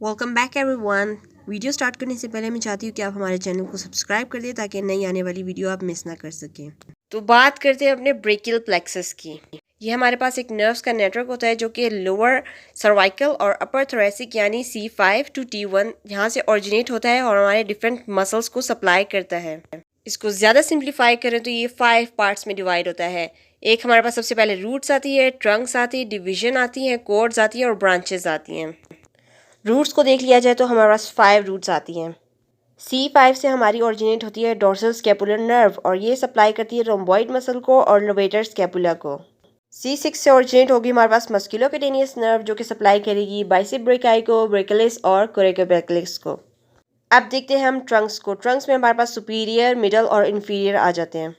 Welcome back everyone. Video start करने से पहले मैं चाहती हूँ कि आप हमारे चैनल को सब्सक्राइब कर दें ताकि नई आने वाली वीडियो आप मिस ना कर सकें। तो बात करते हैं अपने ब्रेकियल प्लेक्सस की। ये हमारे पास एक नर्व्स का नेटवर्क होता है जो कि लोअर सर्वाइकल और अपर थोरेसिक यानी C5 to T1 यहाँ से ओरिजिनेट होता है और हमारे डिफरेंट मसल्स को सप्लाई करता है। इसको ज़्यादा सिंप्लीफाई करें तो ये 5 पार्ट्स में डिवाइड होता है। एक हमारे पास सबसे पहले रूट्स आती है, ट्रंक्स आती है, डिवीजन आती है, कॉर्ड्स आती है और ब्रांचेस आती हैं। रूट्स को देख लिया जाए तो हमारे पास 5 रूट्स आती हैं। C5 से हमारी ओरिजिनेट होती है डोर्सल स्कैपुलर नर्व और ये सप्लाई करती है रोम्बॉइड मसल को और लोवेटर स्कैपुला को। C6 से ओरिजिनेट होगी हमारे पास मस्कुलोक्यूटेनियस नर्व जो कि सप्लाई करेगी बाइसेप ब्रेकियाई को, ब्रेकियलिस और कोरेकोब्रेकियलिस को। अब देखते हैं हम ट्रंक्स को। ट्रंक्स में हमारे पास सुपीरियर, मिडल और इन्फीरियर आ जाते हैं।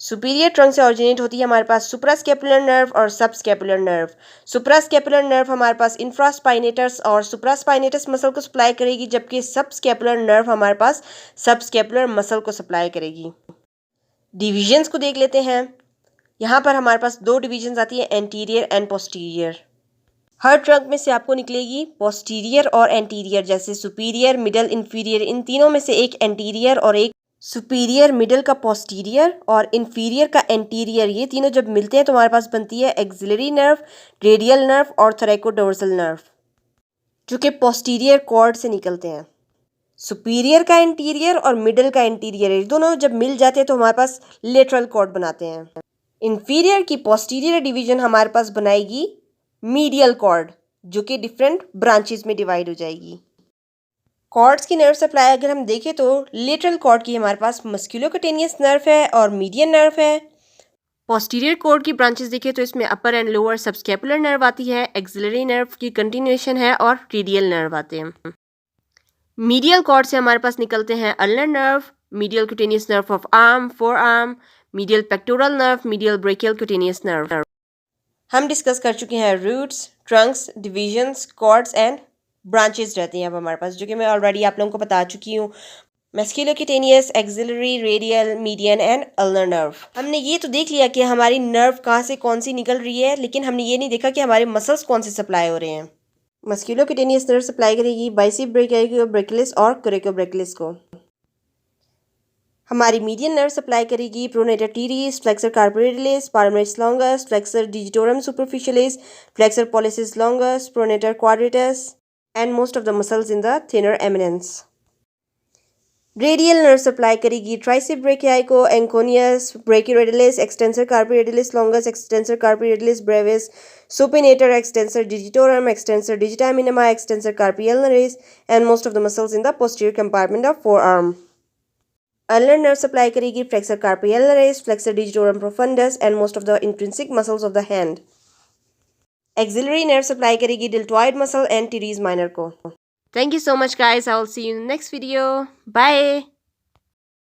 सुपीरियर ट्रंक से ओरिजिनेट होती है हमारे पास सुप्रास्कैपुलर नर्व और सबस्कैपुलर नर्व। सुप्रास्कैपुलर नर्व हमारे पास इंफ्रास्पाइनेटस और सुप्रास्पाइनेटस मसल को सप्लाई करेगी, जबकि सबस्कैपुलर नर्व हमारे पास सबस्कैपुलर मसल को सप्लाई करेगी। डिविजन्स को देख लेते हैं। यहाँ पर हमारे पास 2 डिविजन्स आती है, anterior and posterior. Her trunk में से आपको निकलेगी पोस्टीरियर और एंटीरियर, जैसे सुपीरियर, मिडल, इन्फीरियर। इन तीनों में से एक एंटीरियर और एक सुपीरियर, मिडल का पोस्टीरियर और इन्फीरियर का एंटीरियर, ये तीनों जब मिलते हैं तो हमारे पास बनती है एक्सिलरी नर्व, रेडियल नर्व और थोरैकोडोर्सल नर्व, जो कि पोस्टीरियर कॉर्ड से निकलते हैं। सुपीरियर का एंटीरियर और मिडल का एंटीरियर, ये दोनों जब मिल जाते हैं तो हमारे पास लेटरल कॉर्ड बनाते हैं। इन्फीरियर की पोस्टीरियर डिवीजन हमारे पास बनाएगी मीडियल कॉर्ड, जो कि डिफरेंट ब्रांचेस में डिवाइड हो जाएगी। कॉर्ड्स की नर्व सप्लाई अगर हम देखें तो लेटरल कॉर्ड की हमारे पास मस्कुलोक्यूटेनियस नर्व है और मीडियन नर्व है। पोस्टीरियर कॉर्ड की ब्रांचेस देखें तो इसमें अपर एंड लोअर सबस्कैपुलर नर्व आती है, एक्सिलरी नर्व की कंटिन्यूएशन है और रेडियल नर्व आते हैं। मीडियल कॉर्ड से हमारे पास निकलते हैं ulnar nerve, medial cutaneous nerve of arm, forearm, medial pectoral nerve, medial brachial cutaneous nerve. हम डिस्कस कर चुके हैं roots, trunks, divisions, cords and branches रहती हैं अब हमारे पास, जो कि मैं ऑलरेडी आप लोगों को बता चुकी हूँ। Musculocutaneous, axillary, radial, median and ulnar nerve. हमने ये तो देख लिया कि हमारी नर्व कहाँ से कौन सी निकल रही है, लेकिन हमने ये नहीं देखा कि हमारे मसल्स कौन से सप्लाई हो रहे हैं। मस्कुलोक्यूटेनियस नर्व सप्लाई करेगी बाइसेप ब्रेकियाई को, ब्रेकियलिस और कोरेकोब्रेकियलिस को। हमारी मीडियन नर्व सप्लाई करेगी pronator teres, flexor carpi radialis, palmaris longus, flexor digitorum superficialis, flexor pollicis longus, pronator quadratus and most of the muscles in the thinner eminence. Radial nerve supply करेगी tricep brachii को, anconeus, brachioradialis, extensor carpi radialis longus, extensor carpi radialis brevis, supinator, extensor digitorum, extensor digiti minimi, extensor carpi ulnaris and most of the muscles in the posterior compartment of forearm. Ulnar nerve supply करेगी flexor carpi ulnaris, flexor digitorum profundus and most of the intrinsic muscles of the hand. Auxiliary nerve supply करेगी deltoid muscle and teres minor को. Thank you so much guys. I will see you in the next video. Bye.